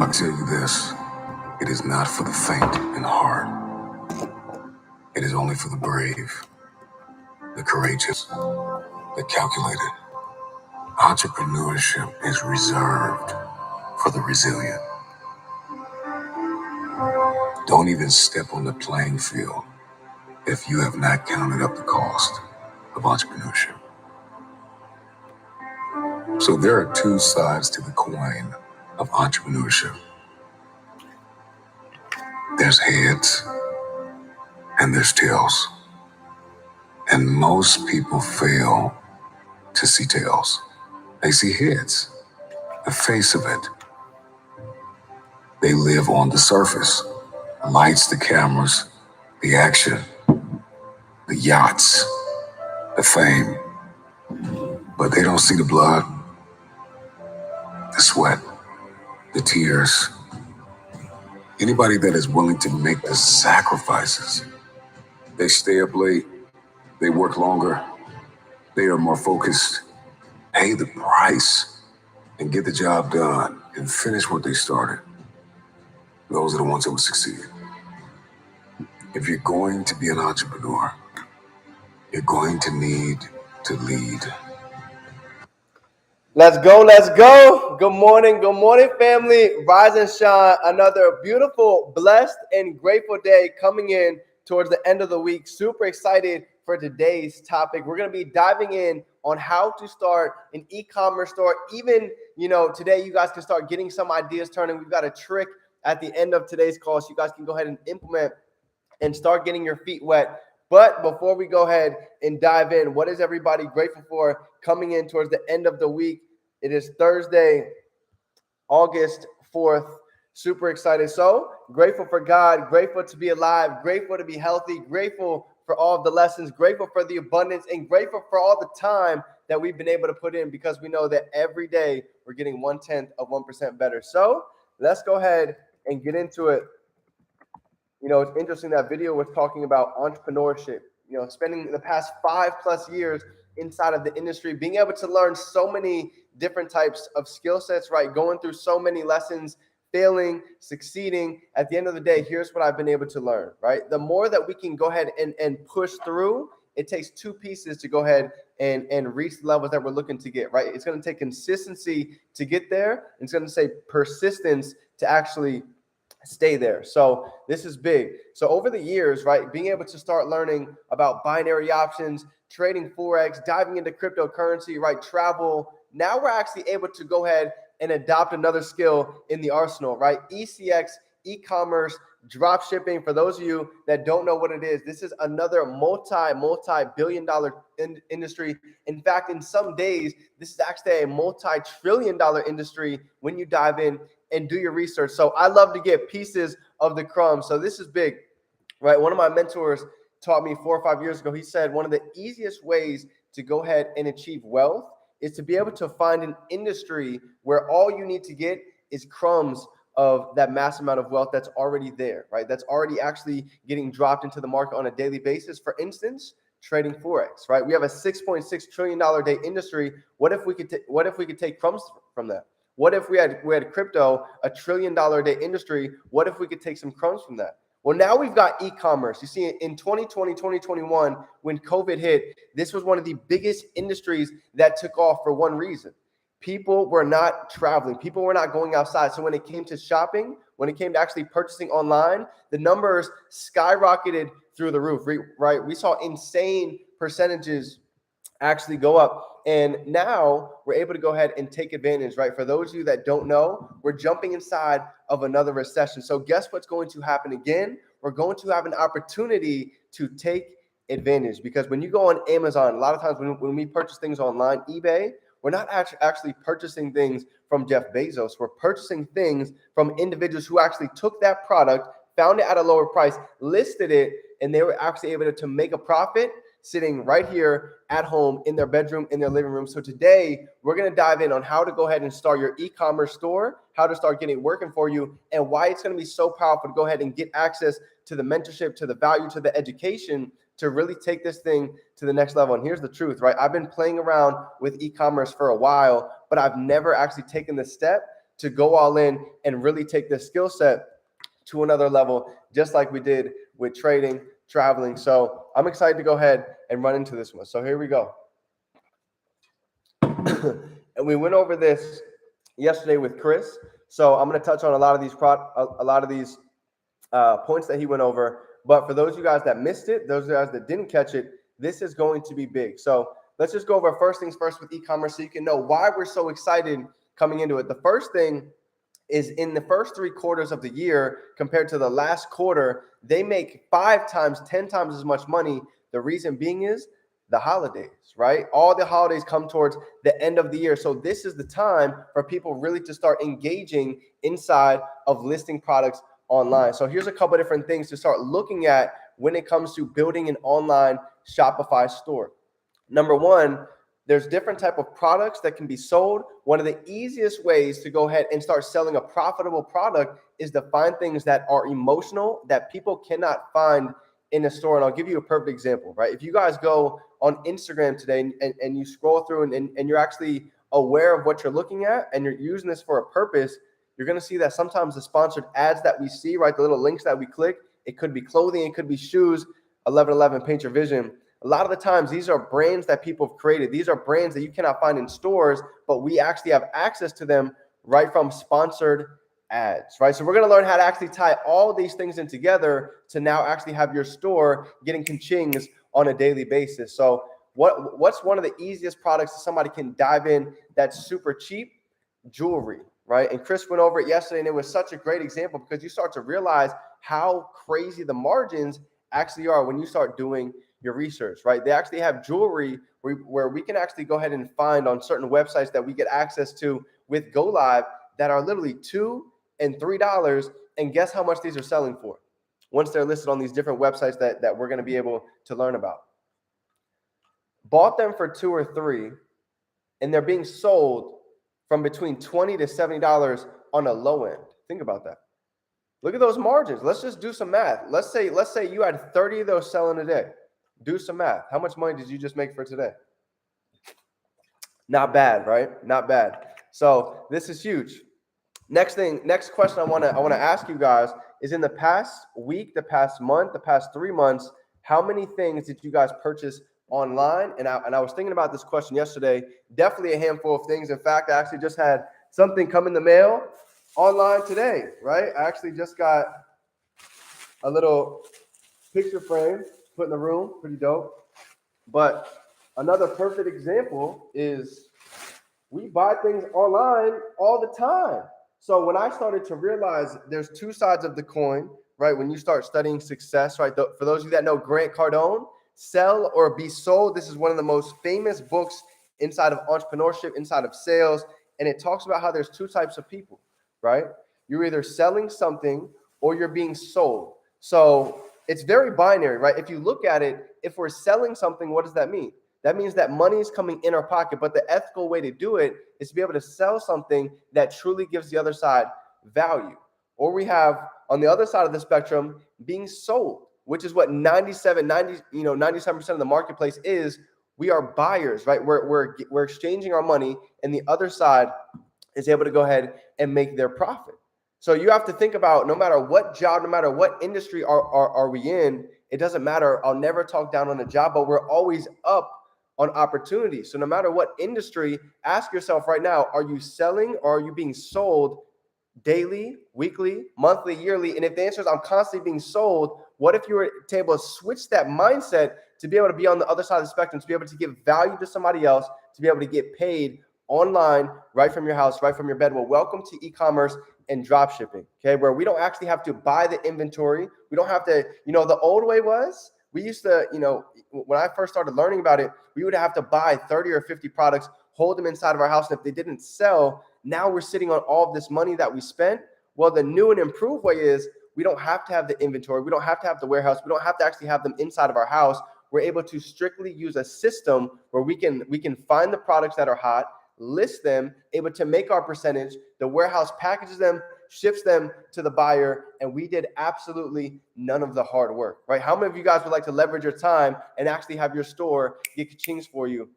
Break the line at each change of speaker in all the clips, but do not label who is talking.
I'll tell you this, it is not for the faint in heart. It is only for the brave, the courageous, the calculated. Entrepreneurship is reserved for the resilient. Don't even step on the playing field if you have not counted up the cost of entrepreneurship. So there are two sides to the coin of entrepreneurship. There's heads and there's tails. And most people fail to see tails. They see heads, the face of it. They live on the surface, the lights, the cameras, the action, the yachts, the fame. But they don't see the blood, the sweat, the tears. Anybody that is willing to make the sacrifices, they stay up late, they work longer, they are more focused, pay the price, and get the job done and finish what they started. Those are the ones that will succeed. If you're going to be an entrepreneur, you're going to need to lead.
Let's go, let's go. Good morning, family. Rise and shine. Another beautiful, blessed, and grateful day coming in towards the end of the week. Super excited for today's topic. We're going to be diving in on how to start an e-commerce store. Even, today you guys can start getting some ideas turning. We've got a trick at the end of today's call so you guys can go ahead and implement and start getting your feet wet. But before we go ahead and dive in, what is everybody grateful for coming in towards the end of the week? It is Thursday, August 4th. Super excited. So grateful for God, grateful to be alive, grateful to be healthy, grateful for all of the lessons, grateful for the abundance, and grateful for all the time that we've been able to put in, because we know that every day we're getting 0.1% better. So let's go ahead and get into it. It's interesting that video was talking about entrepreneurship, spending the past 5+ years inside of the industry, being able to learn so many different types of skill sets, right? Going through so many lessons, failing, succeeding. At the end of the day, here's what I've been able to learn, right? The more that we can go ahead and push through, it takes two pieces to go ahead and reach the levels that we're looking to get, right? It's going to take consistency to get there. And it's going to take persistence to actually stay there. So this is big. So over the years, right, being able to start learning about binary options, trading Forex, diving into cryptocurrency, right, travel. Now we're actually able to go ahead and adopt another skill in the arsenal, right? ECX, e-commerce, drop shipping. For those of you that don't know what it is, this is another multi-billion-dollar industry. In fact, in some days, this is actually a multi-trillion-dollar industry when you dive in and do your research. So I love to get pieces of the crumbs. So this is big, right? One of my mentors taught me 4 or 5 years ago. He said one of the easiest ways to go ahead and achieve wealth is to be able to find an industry where all you need to get is crumbs of that mass amount of wealth that's already there, right? That's already actually getting dropped into the market on a daily basis. For instance, trading Forex, right? We have a $6.6 trillion day industry. What if we could take crumbs from that? What if we had crypto, a $1 trillion day industry? What if we could take some crumbs from that? Well, now we've got e-commerce. You see, in 2020, 2021, when COVID hit, this was one of the biggest industries that took off for one reason. People were not traveling. People were not going outside. So when it came to shopping, when it came to actually purchasing online, the numbers skyrocketed through the roof, right? We saw insane percentages actually go up. And now we're able to go ahead and take advantage, right? For those of you that don't know, we're jumping inside of another recession. So guess what's going to happen again? We're going to have an opportunity to take advantage, because when you go on Amazon, a lot of times when we purchase things online, eBay, we're not actually purchasing things from Jeff Bezos. We're purchasing things from individuals who actually took that product, found it at a lower price, listed it, and they were actually able to make a profit sitting right here at home in their bedroom, in their living room. So today we're going to dive in on how to go ahead and start your e-commerce store, how to start getting it working for you, and why it's going to be so powerful to go ahead and get access to the mentorship, to the value, to the education, to really take this thing to the next level. And here's the truth, right? I've been playing around with e-commerce for a while, but I've never actually taken the step to go all in and really take this skill set to another level, just like we did with trading, traveling. So I'm excited to go ahead and run into this one. So here we go. And we went over this yesterday with Chris. So I'm going to touch on a lot of these points that he went over. But for those of you guys that missed it, those of you guys that didn't catch it, this is going to be big. So let's just go over first things first with e-commerce so you can know why we're so excited coming into it. The first thing is in the first 3 quarters of the year compared to the last quarter, they make 5 times, 10 times as much money. The reason being is the holidays, right? All the holidays come towards the end of the year. So this is the time for people really to start engaging inside of listing products online. So here's a couple of different things to start looking at when it comes to building an online Shopify store. Number one, there's different type of products that can be sold. One of the easiest ways to go ahead and start selling a profitable product is to find things that are emotional that people cannot find in a store. And I'll give you a perfect example, right? If you guys go on Instagram today and you scroll through and you're actually aware of what you're looking at and you're using this for a purpose, you're going to see that sometimes the sponsored ads that we see, right, the little links that we click, it could be clothing, it could be shoes, 1111 Paint Your Vision. A lot of the times, these are brands that people have created. These are brands that you cannot find in stores, but we actually have access to them right from sponsored ads, right? So we're going to learn how to actually tie all these things in together to now actually have your store getting ka-chings on a daily basis. So what's one of the easiest products that somebody can dive in that's super cheap? Jewelry, right? And Chris went over it yesterday, and it was such a great example because you start to realize how crazy the margins actually are when you start doing your research, right? They actually have jewelry where we can actually go ahead and find on certain websites that we get access to with Go Live that are literally $2 and $3. And guess how much these are selling for once they're listed on these different websites that we're going to be able to learn about. Bought them for $2 or $3, and they're being sold from between $20 to $70 on a low end. Think about that. Look at those margins. Let's just do some math. Let's say you had 30 of those selling a day. Do some math. How much money did you just make for today? Not bad, right? Not bad. So this is huge. Next question I want to ask you guys is, in the past week, the past month, the past 3 months, how many things did you guys purchase online? And I was thinking about this question yesterday. Definitely a handful of things. In fact, I actually just had something come in the mail online today, right? I actually just got a little picture frame put in the room, pretty dope. But another perfect example is we buy things online all the time. So when I started to realize there's 2 sides of the coin, right? When you start studying success, right? For those of you that know Grant Cardone, Sell or Be Sold, this is one of the most famous books inside of entrepreneurship, inside of sales. And it talks about how there's 2 types of people, right? You're either selling something or you're being sold. So it's very binary, right? If you look at it, if we're selling something, what does that mean? That means that money is coming in our pocket, but the ethical way to do it is to be able to sell something that truly gives the other side value. Or we have on the other side of the spectrum being sold, which is what 97% of the marketplace is. We are buyers, right? We're exchanging our money, and the other side is able to go ahead and make their profit. So you have to think about, no matter what job, no matter what industry are we in, it doesn't matter. I'll never talk down on a job, but we're always up on opportunities. So no matter what industry, ask yourself right now, are you selling or are you being sold daily, weekly, monthly, yearly? And if the answer is I'm constantly being sold, what if you were able to switch that mindset to be able to be on the other side of the spectrum, to be able to give value to somebody else, to be able to get paid online right from your house, right from your bed? Well, welcome to e-commerce and drop shipping, okay, where we don't actually have to buy the inventory. We don't have to, the old way was we used to, when I first started learning about it, we would have to buy 30 or 50 products, hold them inside of our house. And if they didn't sell, now we're sitting on all of this money that we spent. Well, the new and improved way is we don't have to have the inventory. We don't have to have the warehouse. We don't have to actually have them inside of our house. We're able to strictly use a system where we can find the products that are hot, list them, able to make our percentage. The warehouse packages them, ships them to the buyer, and we did absolutely none of the hard work, right? How many of you guys would like to leverage your time and actually have your store get ka-chings for you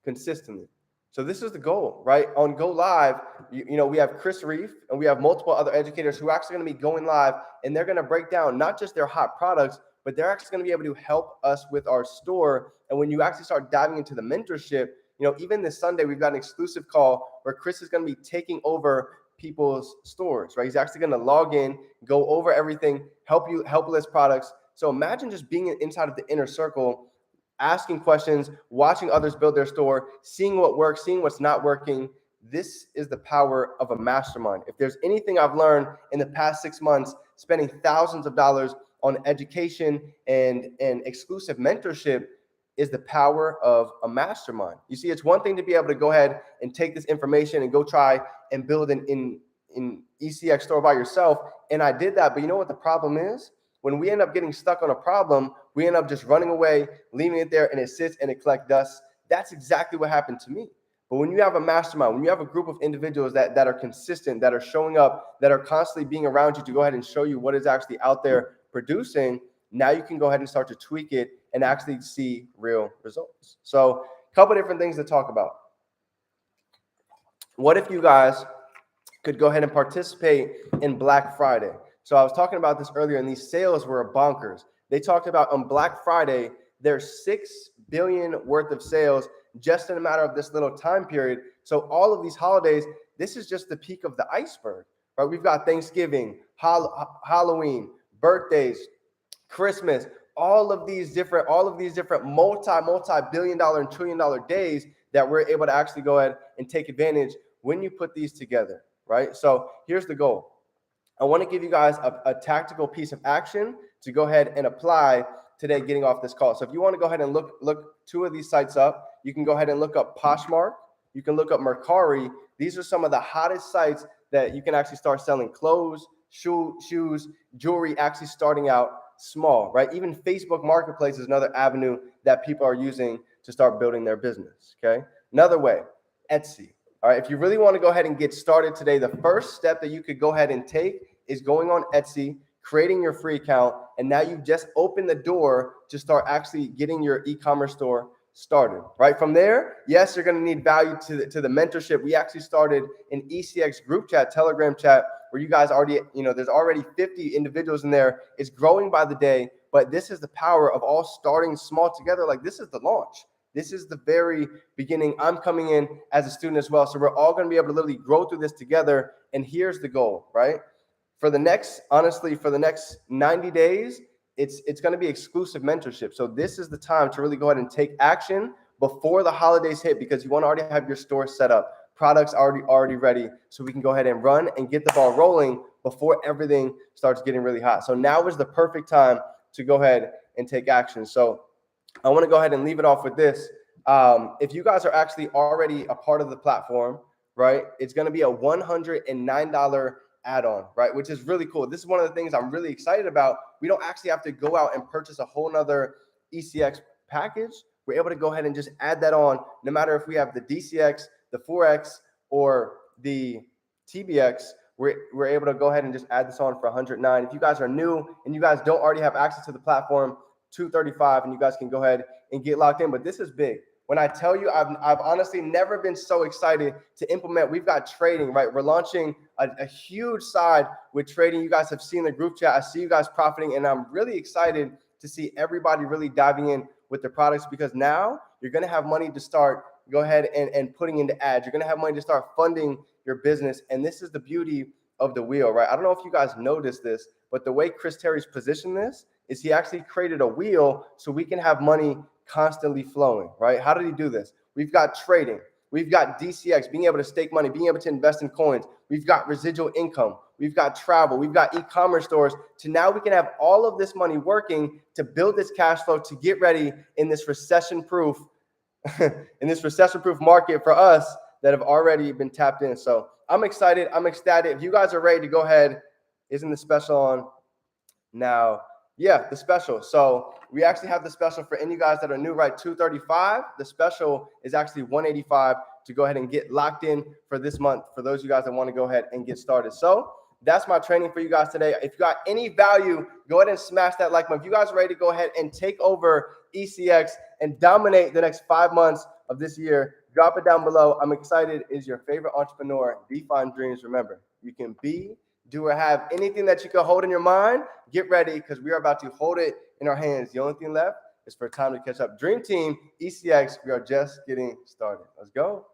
consistently? So this is the goal, right? On Go Live, we have Chris Reef and we have multiple other educators who are actually going to be going live, and they're going to break down not just their hot products, but they're actually going to be able to help us with our store. And when you actually start diving into the mentorship, even this Sunday, we've got an exclusive call where Chris is going to be taking over people's stores, right? He's actually going to log in, go over everything, help list products. So imagine just being inside of the inner circle, asking questions, watching others build their store, seeing what works, seeing what's not working. This is the power of a mastermind. If there's anything I've learned in the past 6 months, spending thousands of dollars on education and exclusive mentorship, is the power of a mastermind. You see, it's one thing to be able to go ahead and take this information and go try and build an ECX store by yourself. And I did that, but you know what the problem is? When we end up getting stuck on a problem, we end up just running away, leaving it there, and it sits and it collects dust. That's exactly what happened to me. But when you have a mastermind, when you have a group of individuals that are consistent, that are showing up, that are constantly being around you to go ahead and show you what is actually out there producing, now you can go ahead and start to tweak it and actually see real results. So a couple different things to talk about. What if you guys could go ahead and participate in Black Friday? So I was talking about this earlier, and these sales were bonkers. They talked about on Black Friday, there's $6 billion worth of sales just in a matter of this little time period. So all of these holidays, this is just the peak of the iceberg, right? We've got Thanksgiving, Halloween, birthdays, Christmas, all of these different multi-billion dollar and trillion dollar days that we're able to actually go ahead and take advantage when you put these together, right? So here's the goal. I want to give you guys a tactical piece of action to go ahead and apply today getting off this call. So if you want to go ahead and look two of these sites up, you can go ahead and look up Poshmark. You can look up Mercari. These are some of the hottest sites that you can actually start selling clothes, shoes, jewelry, actually starting out small, right? Even Facebook Marketplace is another avenue that people are using to start building their business, okay? Another way, Etsy. All right, if you really want to go ahead and get started today, the first step that you could go ahead and take is going on Etsy, creating your free account, and now you've just opened the door to start actually getting your e-commerce store started, right? From there, yes, you're going to need value to the mentorship. We actually started an ECX group chat, Telegram chat, where you guys already, there's already 50 individuals in there. It's growing by the day, but this is the power of all starting small together. Like, this is the launch. This is the very beginning. I'm coming in as a student as well. So we're all going to be able to literally grow through this together. And here's the goal, right? For the next 90 days, it's going to be exclusive mentorship. So this is the time to really go ahead and take action before the holidays hit, because you want to already have your store set up, products already ready, so we can go ahead and run and get the ball rolling before everything starts getting really hot. So now is the perfect time to go ahead and take action. So I want to go ahead and leave it off with this. If you guys are actually already a part of the platform, right, it's going to be a $109 add-on, right, which is really cool. This is one of the things I'm really excited about. We don't actually have to go out and purchase a whole nother ECX package. We're able to go ahead and just add that on, no matter if we have the DCX, the 4X, or the TBX. We're able to go ahead and just add this on for $109. If you guys are new and you guys don't already have access to the platform, $235, and you guys can go ahead and get locked in. But this is big. When I tell you, I've honestly never been so excited to implement. We've got trading, right? We're launching a huge side with trading. You guys have seen the group chat. I see you guys profiting, and I'm really excited to see everybody really diving in with the products, because now you're going to have money to start go ahead and putting into ads. You're going to have money to start funding your business. And this is the beauty of the wheel, right? I don't know if you guys noticed this, but the way Chris Terry's positioned this is he actually created a wheel so we can have money constantly flowing, right? How did he do this? We've got trading. We've got DCX, being able to stake money, being able to invest in coins. We've got residual income. We've got travel. We've got e-commerce stores. To now we can have all of this money working to build this cash flow to get ready in this recession-proof market for us that have already been tapped in. So I'm excited. I'm ecstatic. If you guys are ready to go ahead, isn't the special on now? Yeah, the special. So we actually have the special for any of you guys that are new, right? $235. The special is actually $185 to go ahead and get locked in for this month for those of you guys that want to go ahead and get started. So that's my training for you guys today. If you got any value, go ahead and smash that like button. If you guys are ready to go ahead and take over ECX and dominate the next 5 months of this year, Drop it down below. I'm excited. Is your favorite entrepreneur? Define dreams. Remember, you can be, do, or have anything that you can hold in your mind. Get ready because we are about to hold it in our hands. The only thing left is for time to catch up. Dream Team, ECX, we are just getting started. Let's go.